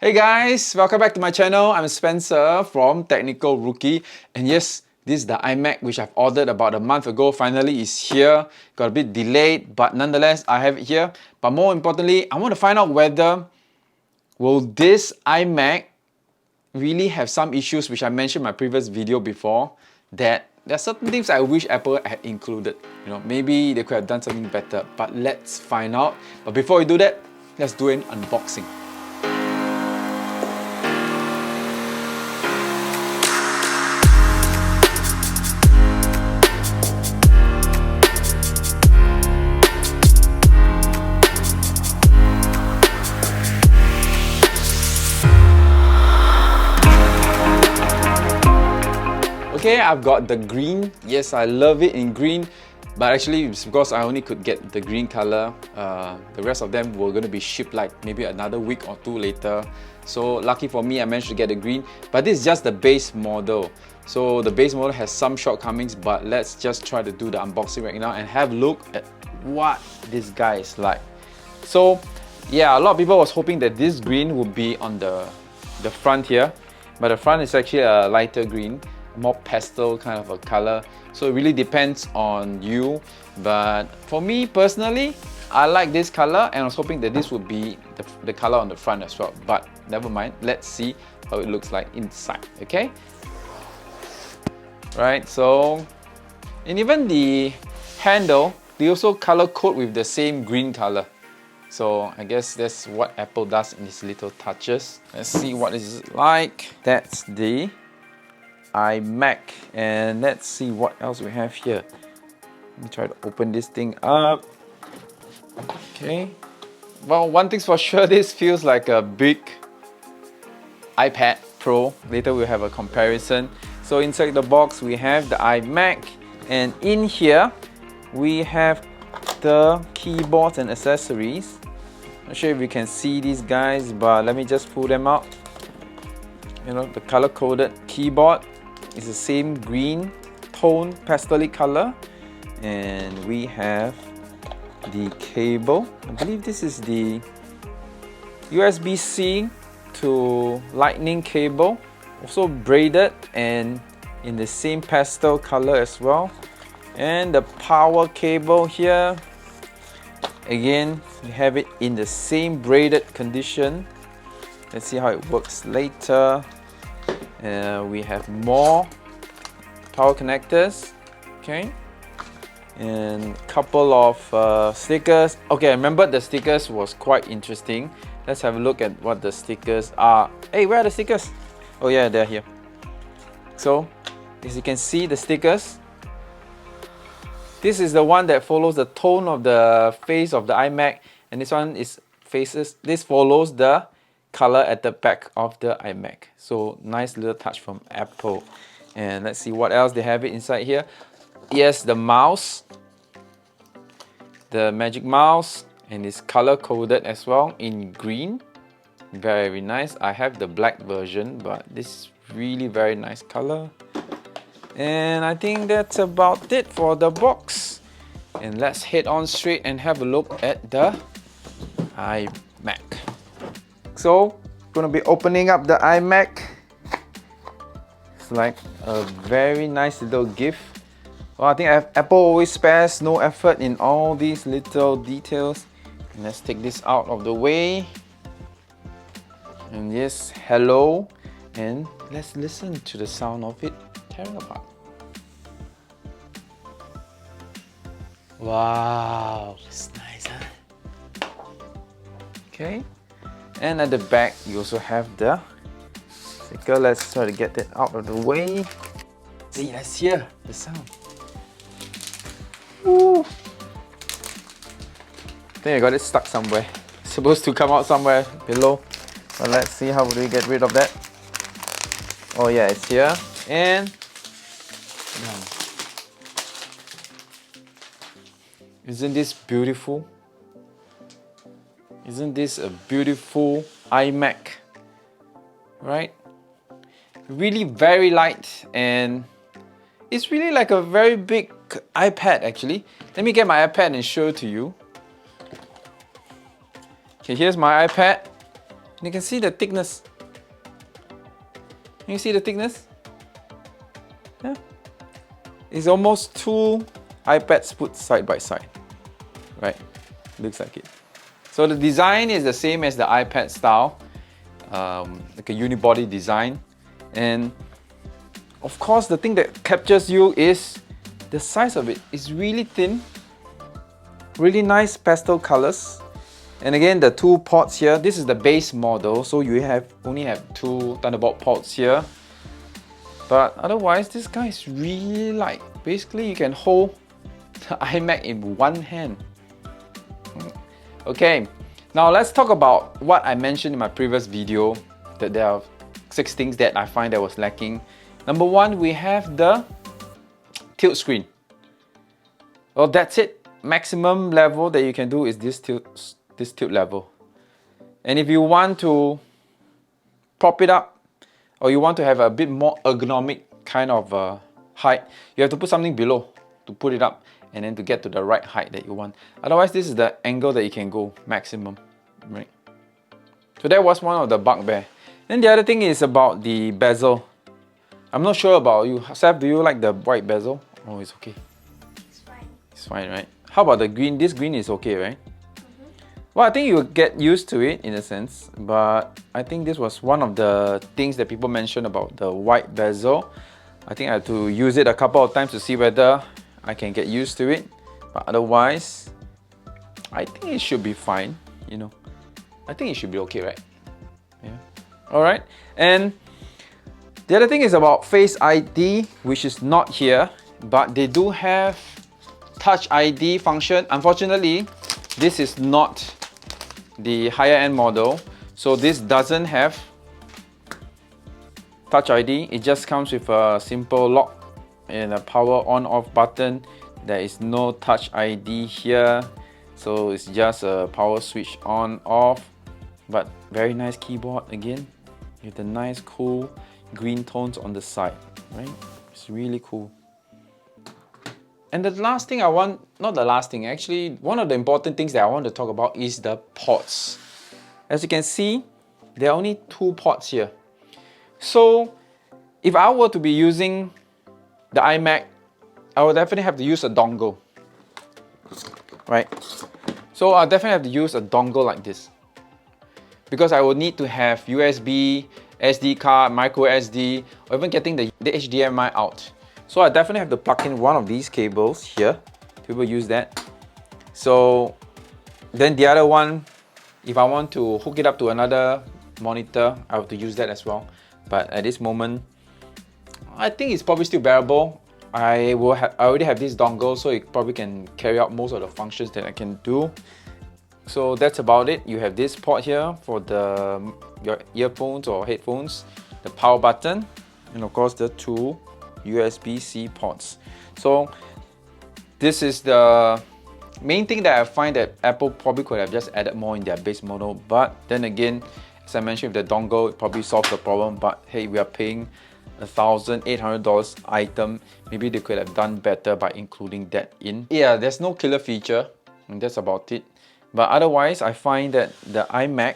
Hey guys, welcome back to my channel. I'm Spencer from Technical Rookie, and yes, this is the iMac which I've ordered about a month ago. Finally is here. Got a bit delayed, but nonetheless I have it here. But more importantly, I want to find out whether will this iMac really have some issues which I mentioned in my previous video before, that there are certain things I wish Apple had included. You know, maybe they could have done something better, but let's find out. But before we do that, let's do an unboxing. Okay, I've got the green. Yes, I love it in green, but actually it's because I only could get the green color. The rest of them were going to be shipped like maybe another week or two later. So lucky for me, I managed to get the green, but this is just the base model. So the base model has some shortcomings, but let's just try to do the unboxing right now and have a look at what this guy is like. So yeah, a lot of people was hoping that this green would be on the front here, but the front is actually a lighter green, more pastel kind of a color. So it really depends on you, but for me personally, I like this color, and I was hoping that this would be the color on the front as well, but never mind. Let's see how it looks like inside. Okay, right, so, and even the handle, they also color code with the same green color. So I guess that's what Apple does in these little touches. Let's see what is it like. That's the iMac, and let's see what else we have here. Let me try to open this thing up. Okay, well, one thing's for sure, this feels like a big iPad Pro. Later we'll have a comparison. So inside the box we have the iMac, and in here we have the keyboards and accessories. Not sure if you can see these guys, but let me just pull them out. You know, the color-coded keyboard is the same green tone pastel color, and we have the cable. I believe this is the USB-C to lightning cable, also braided and in the same pastel color as well. And the power cable here, again we have it in the same braided condition. Let's see how it works later. We have more power connectors, okay, and a couple of stickers. Okay, I remember the stickers was quite interesting. Let's have a look at what the stickers are. Hey, where are the stickers? Oh yeah, they're here. So, as you can see, the stickers, this is the one that follows the tone of the face of the iMac, and this one is this follows the color at the back of the iMac. So nice little touch from Apple. And let's see what else they have it inside here. Yes, the mouse, the magic mouse, and it's color coded as well in green. Very nice. I have the black version, but this is really very nice color. And I think that's about it for the box. And let's head on straight and have a look at the iMac. So, gonna be opening up the iMac. It's like a very nice little gift. Well, I think Apple always spares no effort in all these little details. And let's take this out of the way. And yes, hello. And let's listen to the sound of it tearing apart. Wow, it's nice, huh? Okay. And at the back, you also have the sticker. Let's try to get that out of the way. See, let's hear the sound. Woo. I think I got it stuck somewhere. It's supposed to come out somewhere below. But let's see how do we get rid of that. Oh yeah, it's here. And isn't this beautiful? Isn't this a beautiful iMac, right? Really very light, and it's really like a very big iPad actually. Let me get my iPad and show it to you. Okay, here's my iPad. You can see the thickness. Can you see the thickness? Yeah. It's almost 2 iPads put side by side. Right? Looks like it. So the design is the same as the iPad style, like a unibody design. And of course, the thing that captures you is the size of it. It's really thin, really nice pastel colors. And again, the 2 ports here, this is the base model, so you only have 2 Thunderbolt ports here. But otherwise, this guy is really light. Basically, you can hold the iMac in one hand. Okay, now let's talk about what I mentioned in my previous video, that there are 6 things that I find that was lacking. Number 1, we have the tilt screen. Well, that's it. Maximum level that you can do is this tilt level. And if you want to prop it up, or you want to have a bit more ergonomic kind of height, you have to put something below to put it up and then to get to the right height that you want. Otherwise, this is the angle that you can go maximum, right? So that was one of the bugbear. Then the other thing is about the bezel. I'm not sure about you. Seth, do you like the white bezel? Oh, it's okay. It's fine. It's fine, right? How about the green? This green is okay, right? Well, I think you will get used to it in a sense, but I think this was one of the things that people mentioned about the white bezel. I think I had to use it a couple of times to see whether I can get used to it, but otherwise, I think it should be fine, you know. I think it should be okay, right? Yeah. Alright, and the other thing is about Face ID, which is not here, but they do have Touch ID function. Unfortunately, this is not the higher end model, so this doesn't have Touch ID. It just comes with a simple lock and a power on off button. There is no Touch ID here, so it's just a power switch on off. But very nice keyboard again, with the nice cool green tones on the side, right? It's really cool. And the last thing I want, not the last thing, actually one of the important things that I want to talk about is the ports. As you can see, there are only 2 ports here. So if I were to be using the iMac, I would definitely have to use a dongle, right? So I'll definitely have to use a dongle like this, because I will need to have USB, SD card, micro SD, or even getting the HDMI out. So I definitely have to plug in one of these cables here to be able to use that. So then the other one, if I want to hook it up to another monitor, I have to use that as well. But at this moment, I think it's probably still bearable. I already have this dongle, so it probably can carry out most of the functions that I can do. So that's about it. You have this port here for your earphones or headphones, the power button, and of course the 2 USB-C ports. So this is the main thing that I find that Apple probably could have just added more in their base model. But then again, as I mentioned, with the dongle, it probably solves the problem. But hey, we are paying $1,800 item. Maybe they could have done better by including that in. Yeah, there's no killer feature, and that's about it. But otherwise, I find that the iMac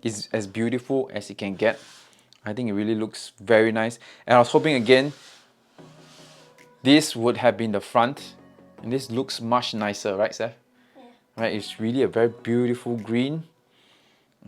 is as beautiful as it can get. I think it really looks very nice. And I was hoping again, this would have been the front. And this looks much nicer, right, Seth? Yeah. Right, it's really a very beautiful green.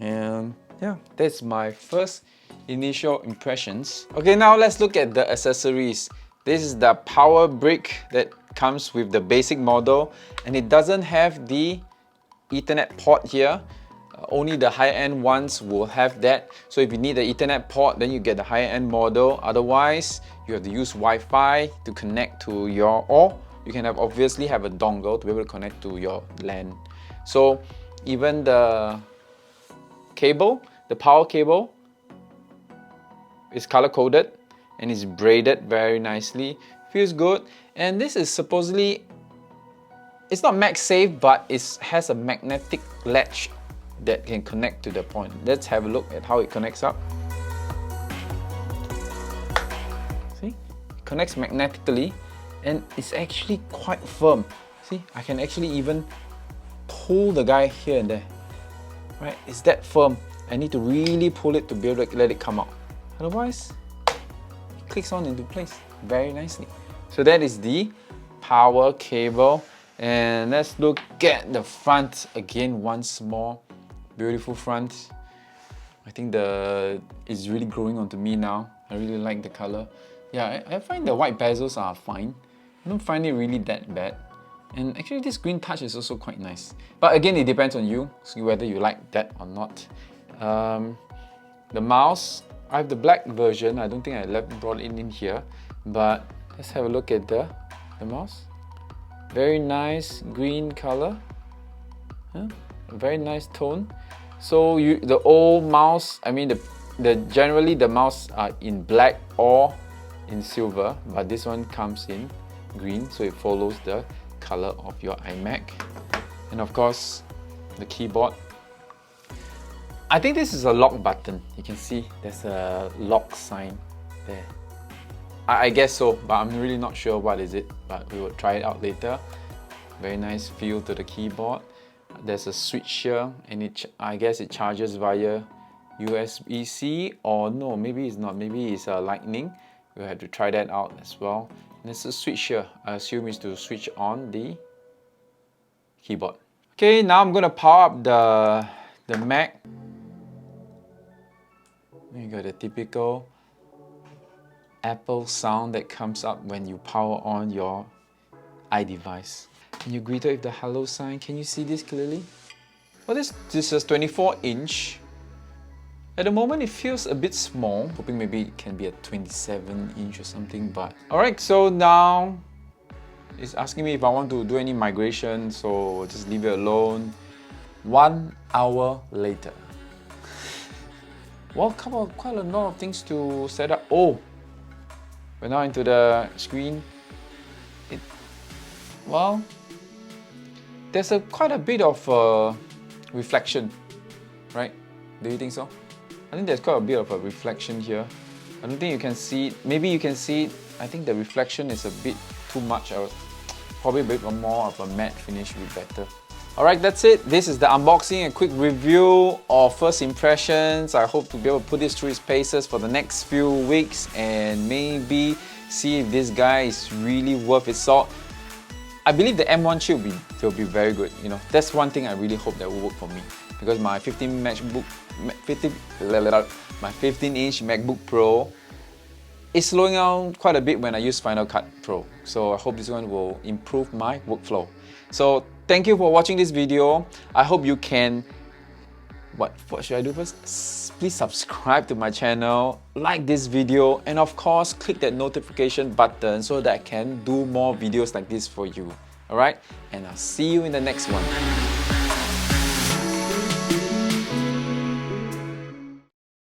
And yeah, that's my first initial impressions. Okay, now let's look at the accessories. This is the power brick that comes with the basic model, and it doesn't have the Ethernet port here. Only the high-end ones will have that. So if you need the Ethernet port, then you get the high-end model. Otherwise, you have to use Wi-Fi to connect to your, or you can obviously have a dongle to be able to connect to your LAN. So even the cable, the power cable, is color-coded and is braided very nicely. Feels good. And this is supposedly, it's not MagSafe, but it has a magnetic latch that can connect to the point. Let's have a look at how it connects up. See? It connects magnetically and it's actually quite firm. See? I can actually even pull the guy here and there. Right? It's that firm. I need to really pull it to be able to let it come out. Otherwise, it clicks on into place very nicely. So that is the power cable. And let's look at the front again once more. Beautiful front. I think it's really growing onto me now. I really like the color. Yeah, I find the white bezels are fine. I don't find it really that bad. And actually this green touch is also quite nice. But again, it depends on you, so whether you like that or not. The mouse, I have the black version. I don't think I brought it in here. But let's have a look at the mouse. Very nice green color. Huh? Very nice tone. So the old mouse, I mean generally the mouse are in black or in silver, but this one comes in green, so it follows the color of your iMac. And of course, the keyboard. I think this is a lock button. You can see there's a lock sign there. I guess so, but I'm really not sure what is it, but we will try it out later. Very nice feel to the keyboard. There's a switch here, and I guess it charges via USB-C, or no, maybe it's not, maybe it's a lightning. We'll have to try that out as well. And there's a switch here, I assume is to switch on the keyboard. Okay, now I'm gonna power up the Mac. You got the typical Apple sound that comes up when you power on your iDevice. And you're greeted with the hello sign. Can you see this clearly? Well, this is 24-inch. At the moment, it feels a bit small. Hoping maybe it can be a 27-inch or something, but... Alright, so now it's asking me if I want to do any migration, so just leave it alone. 1 hour later. Well, quite a lot of things to set up. Oh! We're now into the screen. Well, there's quite a bit of reflection, right? Do you think so? I think there's quite a bit of a reflection here. I don't think you can see it. Maybe you can see it. I think the reflection is a bit too much. Probably a bit more of a matte finish would be better. Alright, that's it. This is the unboxing and quick review of first impressions. I hope to be able to put this through its paces for the next few weeks and maybe see if this guy is really worth its salt. I believe the M1 chip will be very good. You know, that's one thing I really hope that will work for me, because my 15-inch MacBook Pro is slowing down quite a bit when I use Final Cut Pro. So I hope this one will improve my workflow. So thank you for watching this video. I hope you can... What should I do first? Please subscribe to my channel, like this video, and of course click that notification button so that I can do more videos like this for you. Alright? And I'll see you in the next one.